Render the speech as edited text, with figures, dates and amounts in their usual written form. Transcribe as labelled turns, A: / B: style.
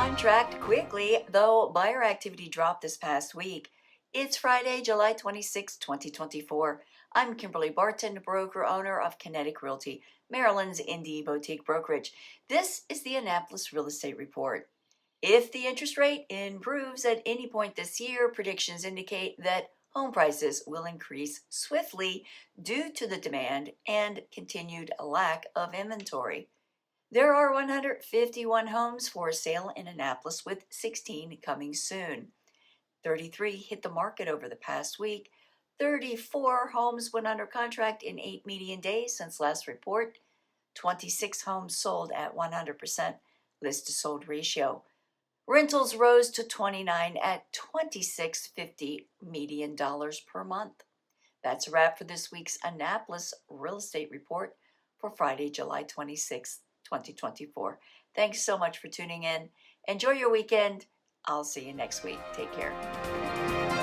A: contract quickly, though buyer activity dropped this past week. It's Friday, July 26, 2024. I'm Kimberly Barton, broker owner of Kinetic Realty, Maryland's indie boutique brokerage. This is the Annapolis Real Estate Report. If the interest rate improves at any point this year, predictions indicate that home prices will increase swiftly due to the demand and continued lack of inventory. There are 151 homes for sale in Annapolis, with 16 coming soon. 33 hit the market over the past week. 34 homes went under contract in 8 median days since last report. 26 homes sold at 100% list to sold ratio. Rentals rose to 29 at $26.50 median dollars per month. That's a wrap for this week's Annapolis Real Estate Report for Friday, July 26th. 2024. Thanks so much for tuning in. Enjoy your weekend. I'll see you next week. Take care.